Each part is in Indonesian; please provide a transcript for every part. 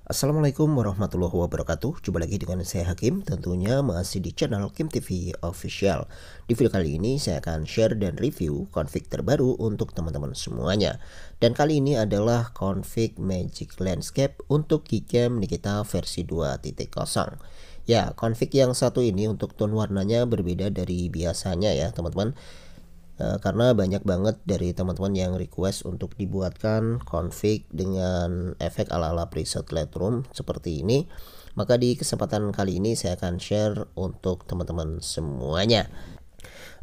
Assalamualaikum warahmatullahi wabarakatuh. Jumpa lagi dengan saya Hakim, tentunya masih di channel Kim TV Official. Di video kali ini saya akan share dan review config terbaru untuk teman-teman semuanya. Dan kali ini adalah config Magic Landscape untuk Gcam Nikita versi 2.0. Ya, config yang satu ini untuk tone warnanya berbeda dari biasanya ya teman-teman. Karena banyak banget dari teman-teman yang request untuk dibuatkan config dengan efek ala-ala preset Lightroom seperti ini. Maka di kesempatan kali ini saya akan share untuk teman-teman semuanya.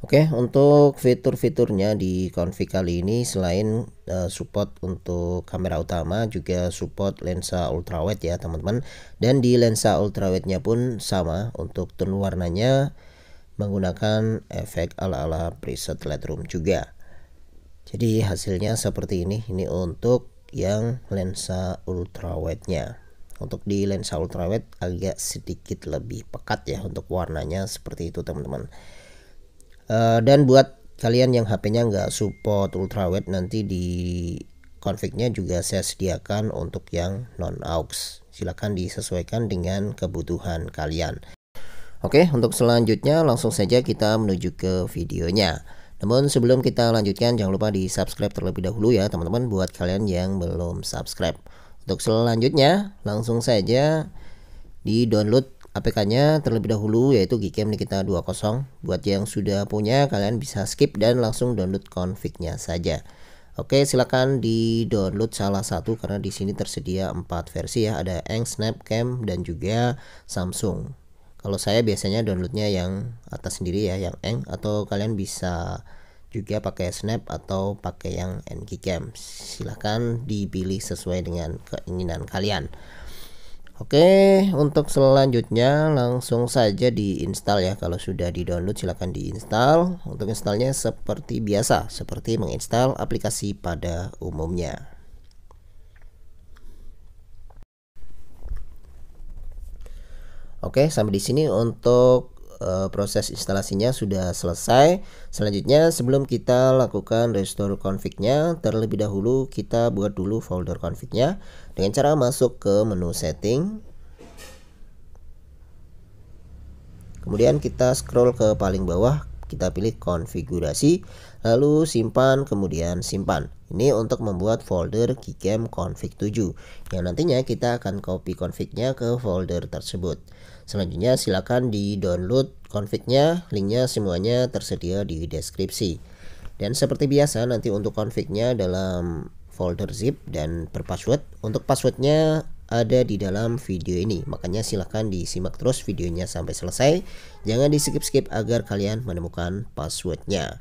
Oke, untuk fitur-fiturnya di config kali ini selain support untuk kamera utama, juga support lensa ultrawide ya teman-teman. Dan di lensa ultrawide-nya pun sama untuk tone warnanya menggunakan efek ala-ala preset Lightroom juga. Jadi hasilnya seperti ini. Ini untuk yang lensa ultrawide-nya. Untuk di lensa ultrawide agak sedikit lebih pekat ya untuk warnanya seperti itu teman-teman. Dan buat kalian yang HP-nya nggak support ultrawide, nanti di config-nya juga saya sediakan untuk yang non aux. Silahkan disesuaikan dengan kebutuhan kalian. Oke, untuk selanjutnya langsung saja kita menuju ke videonya. Namun sebelum kita lanjutkan, jangan lupa di subscribe terlebih dahulu ya teman-teman, buat kalian yang belum subscribe. Untuk selanjutnya langsung saja di download APK-nya terlebih dahulu, yaitu Gcam Nikita 2.0. Buat yang sudah punya, kalian bisa skip dan langsung download config-nya saja. Oke, silakan di download salah satu karena di sini tersedia 4 versi ya, ada Eng, Snap, Cam dan juga Samsung. Kalau saya biasanya downloadnya yang atas sendiri ya, yang Eng, atau kalian bisa juga pakai Snap atau pakai yang Ngcam. Silahkan dipilih sesuai dengan keinginan kalian. Oke, untuk selanjutnya langsung saja diinstal ya. Kalau sudah di download silahkan diinstal. Untuk installnya seperti biasa, seperti menginstal aplikasi pada umumnya. Oke, sampai di sini untuk proses instalasinya sudah selesai. Selanjutnya sebelum kita lakukan restore config-nya, terlebih dahulu kita buat dulu folder config-nya dengan cara masuk ke menu setting. Kemudian kita scroll ke paling bawah, kita pilih konfigurasi, lalu simpan, kemudian simpan. Ini untuk membuat folder Gcam config 7 yang nantinya kita akan copy config-nya ke folder tersebut. Selanjutnya silakan di download config-nya, linknya semuanya tersedia di deskripsi. Dan seperti biasa nanti untuk config-nya dalam folder zip dan berpassword. Untuk passwordnya ada di dalam video ini, makanya silahkan disimak terus videonya sampai selesai. Jangan di skip-skip agar kalian menemukan passwordnya.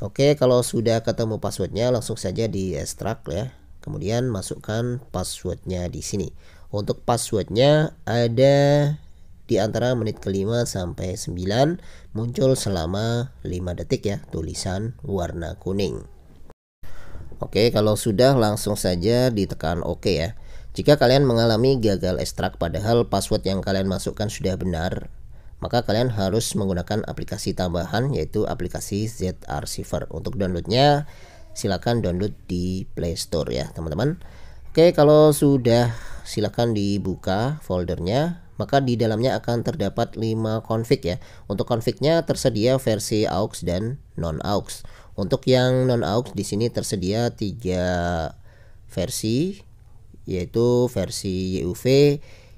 Oke, kalau sudah ketemu passwordnya langsung saja di extract ya. Kemudian masukkan passwordnya di sini. Untuk passwordnya ada di antara menit ke-5 sampai 9, muncul selama 5 detik ya, tulisan warna kuning. Oke, kalau sudah langsung saja ditekan OK ya. Jika kalian mengalami gagal ekstrak padahal password yang kalian masukkan sudah benar, maka kalian harus menggunakan aplikasi tambahan, yaitu aplikasi Z-Archiver. Untuk downloadnya silakan download di Play Store ya teman-teman. Oke, kalau sudah silakan dibuka foldernya. Maka di dalamnya akan terdapat 5 config ya. Untuk confignya tersedia versi aux dan non aux. Untuk yang non aux di sini tersedia 3 versi, yaitu versi YUV,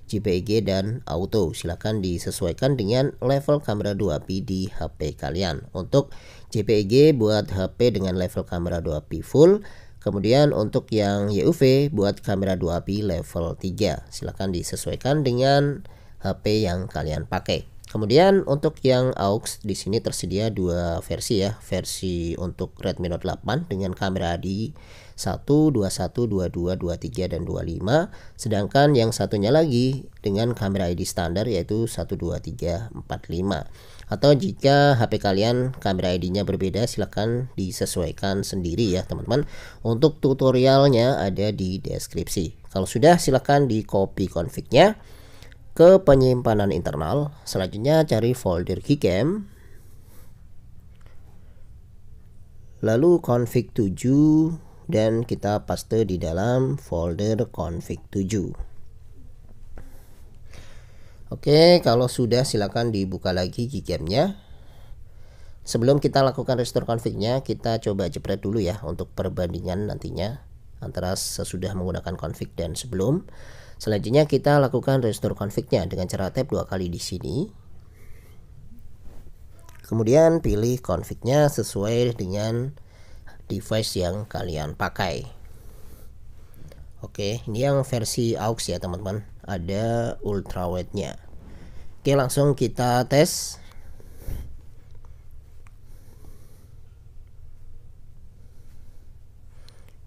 JPEG dan auto. Silakan disesuaikan dengan level kamera 2p di HP kalian. Untuk JPEG buat HP dengan level kamera 2p full. Kemudian untuk yang YUV buat kamera 2p level 3. Silakan disesuaikan dengan HP yang kalian pakai. Kemudian untuk yang aux di sini tersedia 2 versi ya. Versi untuk Redmi Note 8 dengan kamera di 1, 21, 22, 23 dan 25. Sedangkan yang satunya lagi dengan kamera ID standar yaitu 1, 2, 3, 4, 5. Atau jika HP kalian kamera ID-nya berbeda, silahkan disesuaikan sendiri ya teman-teman. Untuk tutorialnya ada di deskripsi. Kalau sudah silahkan di copy config-nya ke penyimpanan internal. Selanjutnya cari folder Gcam, lalu config 7 dan kita paste di dalam folder config 7. Oke, kalau sudah silakan dibuka lagi Gcam-nya. Sebelum kita lakukan restore config-nya, kita coba jepret dulu ya untuk perbandingan nantinya antara sesudah menggunakan config dan sebelum. Selanjutnya kita lakukan restore config-nya dengan cara tap 2 kali di sini. Kemudian pilih config-nya sesuai dengan device yang kalian pakai. Oke, ini yang versi aux ya teman-teman. Ada ultrawide-nya. Oke, langsung kita tes.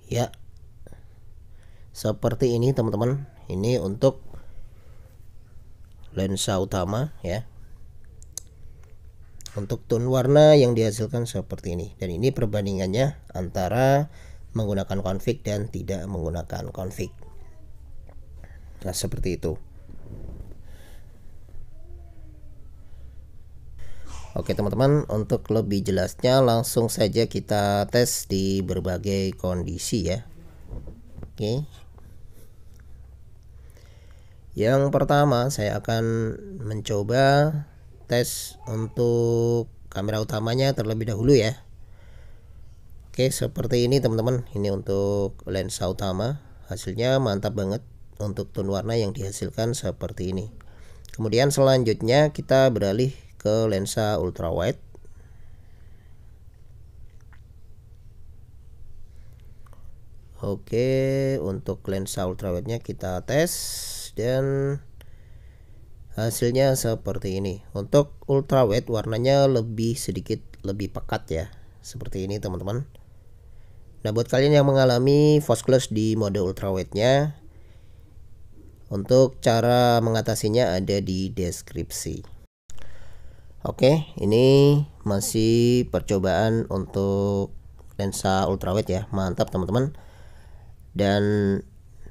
Ya, seperti ini teman-teman. Ini untuk lensa utama ya. Untuk tone warna yang dihasilkan seperti ini. Dan ini perbandingannya antara menggunakan config dan tidak menggunakan config. Nah, seperti itu. Oke teman-teman, untuk lebih jelasnya langsung saja kita tes di berbagai kondisi ya. Oke. Yang pertama saya akan mencoba tes untuk kamera utamanya terlebih dahulu ya. Oke, seperti ini teman-teman. Ini untuk lensa utama. Hasilnya mantap banget untuk tone warna yang dihasilkan seperti ini. Kemudian selanjutnya kita beralih ke lensa ultrawide. Oke, untuk lensa ultrawide-nya kita tes dan hasilnya seperti ini. Untuk ultrawide warnanya sedikit lebih pekat ya. Seperti ini teman-teman. Nah, buat kalian yang mengalami false close di mode ultrawide-nya, untuk cara mengatasinya ada di deskripsi. Oke, ini masih percobaan untuk lensa ultrawide ya. Mantap teman-teman. Dan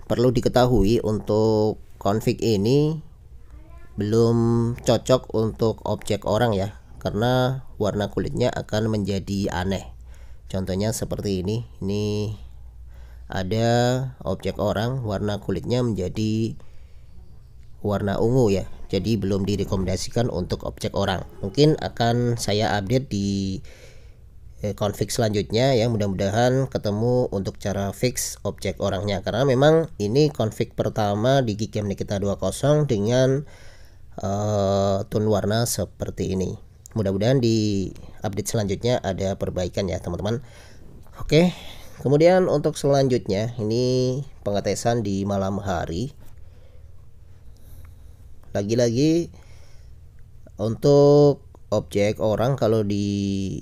perlu diketahui untuk config ini belum cocok untuk objek orang ya, karena warna kulitnya akan menjadi aneh. Contohnya seperti ini. Ini ada objek orang, warna kulitnya menjadi warna ungu ya, jadi belum direkomendasikan untuk objek orang. Mungkin akan saya update di config selanjutnya ya, mudah-mudahan ketemu untuk cara fix objek orangnya, karena memang ini config pertama di Gcam Nikita 20 dengan tone warna seperti ini. Mudah-mudahan di update selanjutnya ada perbaikan ya teman-teman. Oke, kemudian untuk selanjutnya ini pengetesan di malam hari. Lagi-lagi untuk objek orang kalau di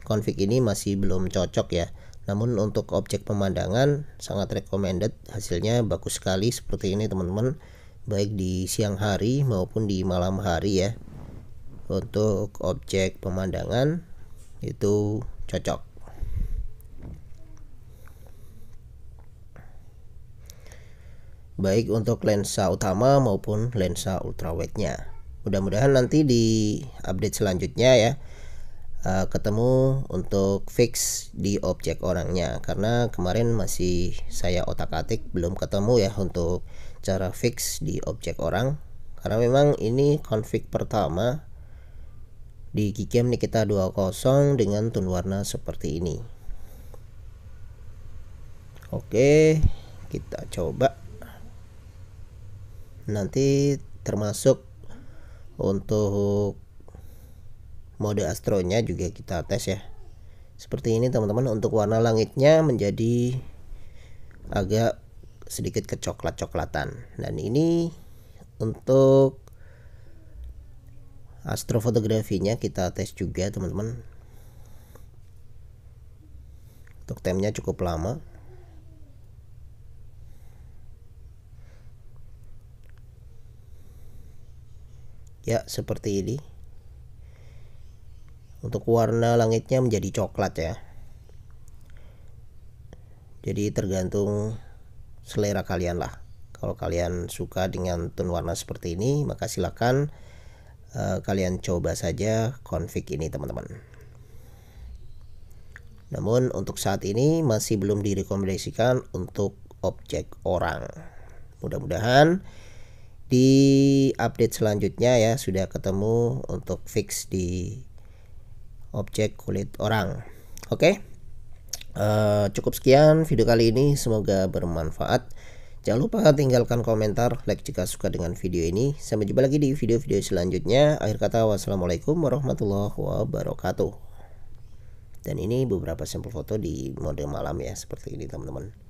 config ini masih belum cocok ya. Namun untuk objek pemandangan sangat recommended, hasilnya bagus sekali seperti ini teman-teman, baik di siang hari maupun di malam hari ya. Untuk objek pemandangan itu cocok. Baik untuk lensa utama maupun lensa ultrawide-nya. Mudah-mudahan nanti di update selanjutnya ya ketemu untuk fix di objek orangnya, karena kemarin masih saya otak-atik belum ketemu ya untuk cara fix di objek orang, karena memang ini config pertama di Gcam Nikita 20 dengan tone warna seperti ini. Oke, kita coba. Nanti termasuk untuk mode astronya juga kita tes ya. Seperti ini teman-teman. Untuk warna langitnya menjadi agak sedikit kecoklat-coklatan. Dan ini untuk astrofotografinya kita tes juga teman-teman. Untuk time-nya cukup lama. Ya, seperti ini. Untuk warna langitnya menjadi coklat ya. Jadi tergantung selera kalian lah. Kalau kalian suka dengan tone warna seperti ini, maka silakan kalian coba saja config ini teman-teman. Namun untuk saat ini masih belum direkomendasikan untuk objek orang. Mudah-mudahan Di update selanjutnya ya sudah ketemu untuk fix di objek kulit orang. Oke. Cukup sekian video kali ini, semoga bermanfaat. Jangan lupa tinggalkan komentar, like jika suka dengan video ini. Sampai jumpa lagi di video-video selanjutnya. Akhir kata, wassalamualaikum warahmatullahi wabarakatuh. Dan ini beberapa sampel foto di mode malam ya, seperti ini teman-teman.